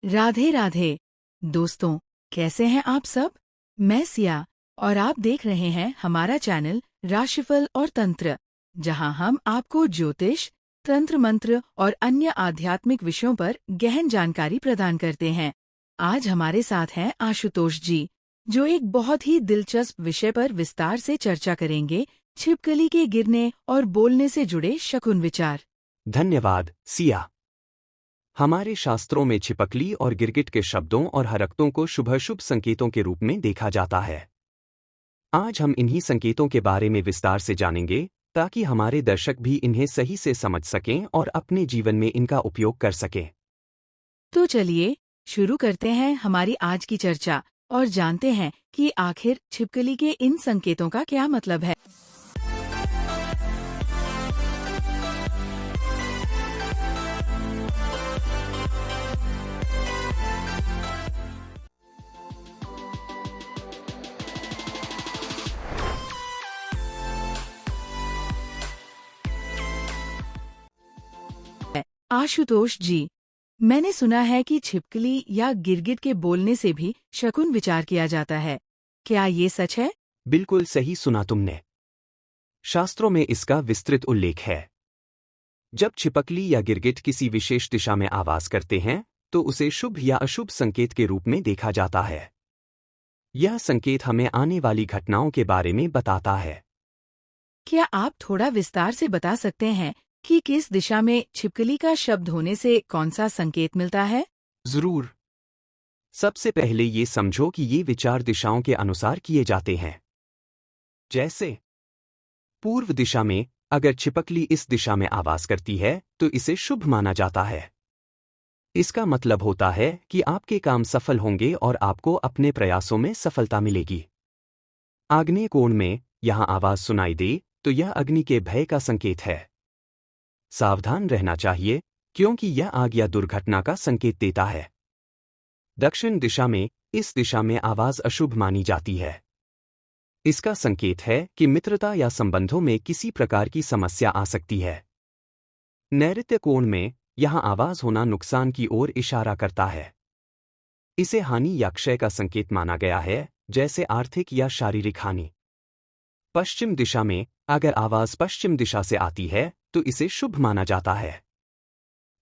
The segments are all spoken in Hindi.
राधे राधे। दोस्तों, कैसे हैं आप सब? मैं सिया और आप देख रहे हैं हमारा चैनल राशिफल और तंत्र, जहां हम आपको ज्योतिष, तंत्र मंत्र और अन्य आध्यात्मिक विषयों पर गहन जानकारी प्रदान करते हैं। आज हमारे साथ हैं आशुतोष जी, जो एक बहुत ही दिलचस्प विषय पर विस्तार से चर्चा करेंगे, छिपकली के गिरने और बोलने से जुड़े शकुन विचार। धन्यवाद, सिया। हमारे शास्त्रों में छिपकली और गिरगिट के शब्दों और हरकतों को शुभ संकेतों के रूप में देखा जाता है। आज हम इन्हीं संकेतों के बारे में विस्तार से जानेंगे, ताकि हमारे दर्शक भी इन्हें सही से समझ सकें और अपने जीवन में इनका उपयोग कर सकें। तो चलिए शुरू करते हैं हमारी आज की चर्चा और जानते हैं कि आखिर छिपकली के इन संकेतों का क्या मतलब है। आशुतोष जी, मैंने सुना है कि छिपकली या गिरगिट के बोलने से भी शकुन विचार किया जाता है। क्या ये सच है? बिल्कुल सही सुना तुमने। शास्त्रों में इसका विस्तृत उल्लेख है। जब छिपकली या गिरगिट किसी विशेष दिशा में आवाज करते हैं, तो उसे शुभ या अशुभ संकेत के रूप में देखा जाता है। यह संकेत हमें आने वाली घटनाओं के बारे में बताता है। क्या आप थोड़ा विस्तार से बता सकते हैं कि किस दिशा में छिपकली का शब्द होने से कौन सा संकेत मिलता है? जरूर। सबसे पहले ये समझो कि ये विचार दिशाओं के अनुसार किए जाते हैं। जैसे पूर्व दिशा में अगर छिपकली इस दिशा में आवाज करती है, तो इसे शुभ माना जाता है। इसका मतलब होता है कि आपके काम सफल होंगे और आपको अपने प्रयासों में सफलता मिलेगी। आग्नेय कोण में यहां आवाज सुनाई दे, तो यह अग्नि के भय का संकेत है। सावधान रहना चाहिए, क्योंकि यह आग या दुर्घटना का संकेत देता है। दक्षिण दिशा में इस दिशा में आवाज अशुभ मानी जाती है। इसका संकेत है कि मित्रता या संबंधों में किसी प्रकार की समस्या आ सकती है। नैऋत्य कोण में यहां आवाज होना नुकसान की ओर इशारा करता है। इसे हानि या क्षय का संकेत माना गया है, जैसे आर्थिक या शारीरिक हानि। पश्चिम दिशा में अगर आवाज पश्चिम दिशा से आती है, तो इसे शुभ माना जाता है।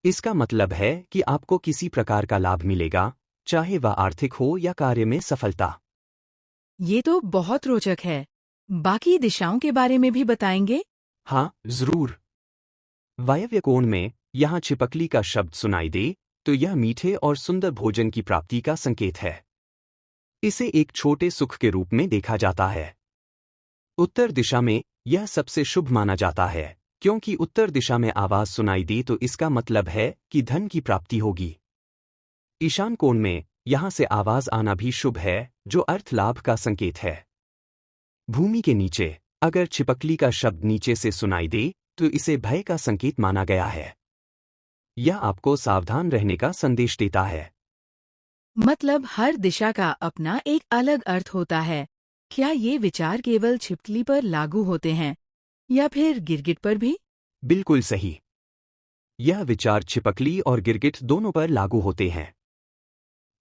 इसका मतलब है कि आपको किसी प्रकार का लाभ मिलेगा, चाहे वह आर्थिक हो या कार्य में सफलता। ये तो बहुत रोचक है। बाकी दिशाओं के बारे में भी बताएंगे? हाँ, जरूर। वायव्य कोण में यहां छिपकली का शब्द सुनाई दे, तो यह मीठे और सुंदर भोजन की प्राप्ति का संकेत है। इसे एक छोटे सुख के रूप में देखा जाता है। उत्तर दिशा में यह सबसे शुभ माना जाता है, क्योंकि उत्तर दिशा में आवाज सुनाई दे तो इसका मतलब है कि धन की प्राप्ति होगी। ईशान कोण में यहां से आवाज आना भी शुभ है, जो अर्थ लाभ का संकेत है। भूमि के नीचे अगर छिपकली का शब्द नीचे से सुनाई दे, तो इसे भय का संकेत माना गया है। यह आपको सावधान रहने का संदेश देता है। मतलब हर दिशा का अपना एक अलग अर्थ होता है। क्या ये विचार केवल छिपकली पर लागू होते हैं या फिर गिरगिट पर भी? बिल्कुल सही। यह विचार छिपकली और गिरगिट दोनों पर लागू होते हैं।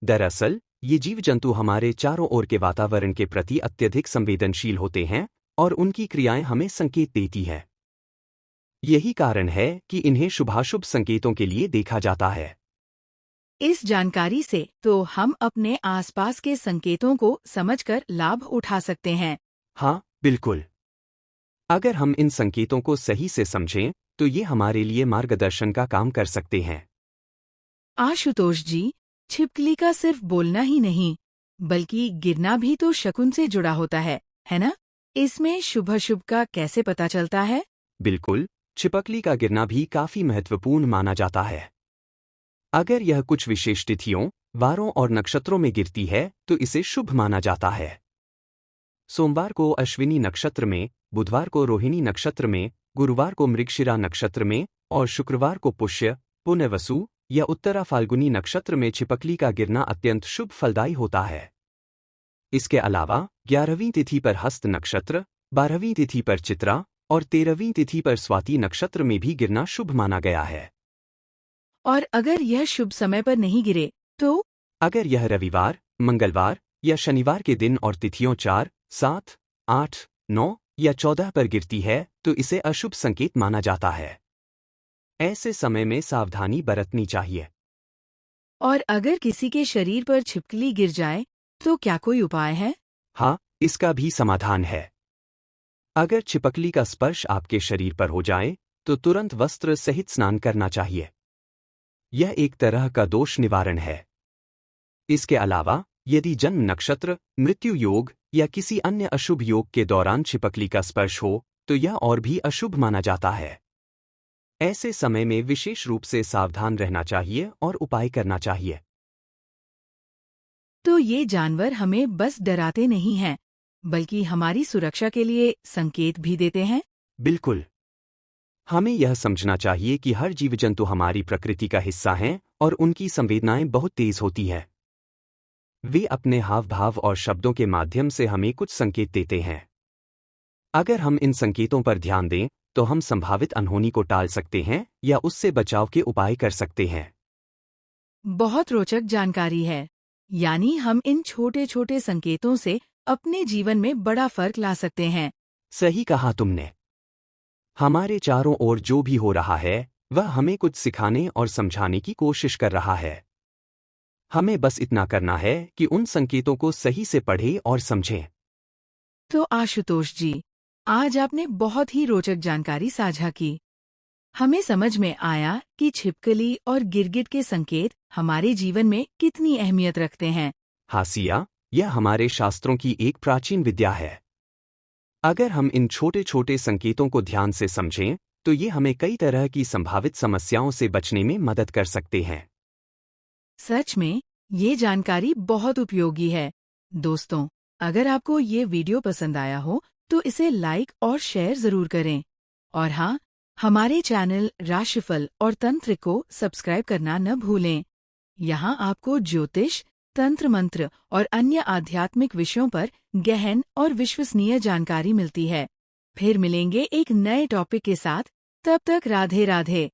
दरअसल ये जीव जंतु हमारे चारों ओर के वातावरण के प्रति अत्यधिक संवेदनशील होते हैं और उनकी क्रियाएं हमें संकेत देती हैं। यही कारण है कि इन्हें शुभाशुभ संकेतों के लिए देखा जाता है। इस जानकारी से तो हम अपने आसपास के संकेतों को समझकर लाभ उठा सकते हैं। हाँ, बिल्कुल। अगर हम इन संकेतों को सही से समझें, तो ये हमारे लिए मार्गदर्शन का काम कर सकते हैं। आशुतोष जी, छिपकली का सिर्फ बोलना ही नहीं, बल्कि गिरना भी तो शकुन से जुड़ा होता है ना? इसमें शुभ-अशुभ का कैसे पता चलता है? बिल्कुल, छिपकली का गिरना भी काफी महत्वपूर्ण माना जाता है। अगर यह कुछ विशेष तिथियों, वारों और नक्षत्रों में गिरती है, तो इसे शुभ माना जाता है। सोमवार को अश्विनी नक्षत्र में, बुधवार को रोहिणी नक्षत्र में, गुरुवार को मृगशिरा नक्षत्र में और शुक्रवार को पुष्य, पुनर्वसु या उत्तरा फाल्गुनी नक्षत्र में छिपकली का गिरना अत्यंत शुभ फलदायी होता है। इसके अलावा 11वीं तिथि पर हस्त नक्षत्र, 12वीं तिथि पर चित्रा और 13वीं तिथि पर स्वाति नक्षत्र में भी गिरना शुभ माना गया है। और अगर यह शुभ समय पर नहीं गिरे, तो अगर यह रविवार, मंगलवार या शनिवार के दिन और तिथियों 4, 7, 8, 9 या 14 पर गिरती है तो इसे अशुभ संकेत माना जाता है। ऐसे समय में सावधानी बरतनी चाहिए। और अगर किसी के शरीर पर छिपकली गिर जाए तो क्या कोई उपाय है? हाँ, इसका भी समाधान है। अगर छिपकली का स्पर्श आपके शरीर पर हो जाए तो तुरंत वस्त्र सहित स्नान करना चाहिए। यह एक तरह का दोष निवारण है। इसके अलावा यदि जन्म नक्षत्र, मृत्यु योग या किसी अन्य अशुभ योग के दौरान छिपकली का स्पर्श हो तो यह और भी अशुभ माना जाता है। ऐसे समय में विशेष रूप से सावधान रहना चाहिए और उपाय करना चाहिए। तो ये जानवर हमें बस डराते नहीं हैं, बल्कि हमारी सुरक्षा के लिए संकेत भी देते हैं। बिल्कुल। हमें यह समझना चाहिए कि हर जीव जंतु हमारी प्रकृति का हिस्सा हैं और उनकी संवेदनाएं बहुत तेज होती हैं। वे अपने हाव भाव और शब्दों के माध्यम से हमें कुछ संकेत देते हैं। अगर हम इन संकेतों पर ध्यान दें तो हम संभावित अनहोनी को टाल सकते हैं या उससे बचाव के उपाय कर सकते हैं। बहुत रोचक जानकारी है। यानी हम इन छोटे छोटे संकेतों से अपने जीवन में बड़ा फर्क ला सकते हैं। सही कहा तुमने। हमारे चारों ओर जो भी हो रहा है वह हमें कुछ सिखाने और समझाने की कोशिश कर रहा है। हमें बस इतना करना है कि उन संकेतों को सही से पढ़ें और समझें। तो आशुतोष जी, आज आपने बहुत ही रोचक जानकारी साझा की। हमें समझ में आया कि छिपकली और गिरगिट के संकेत हमारे जीवन में कितनी अहमियत रखते हैं। हासिया, यह हमारे शास्त्रों की एक प्राचीन विद्या है। अगर हम इन छोटे छोटे संकेतों को ध्यान से समझें तो ये हमें कई तरह की संभावित समस्याओं से बचने में मदद कर सकते हैं। सच में, ये जानकारी बहुत उपयोगी है। दोस्तों, अगर आपको ये वीडियो पसंद आया हो तो इसे लाइक और शेयर जरूर करें। और हाँ, हमारे चैनल राशिफल और तंत्र को सब्सक्राइब करना न भूलें। यहाँ आपको ज्योतिष, तंत्र मंत्र और अन्य आध्यात्मिक विषयों पर गहन और विश्वसनीय जानकारी मिलती है। फिर मिलेंगे एक नए टॉपिक के साथ। तब तक राधे राधे।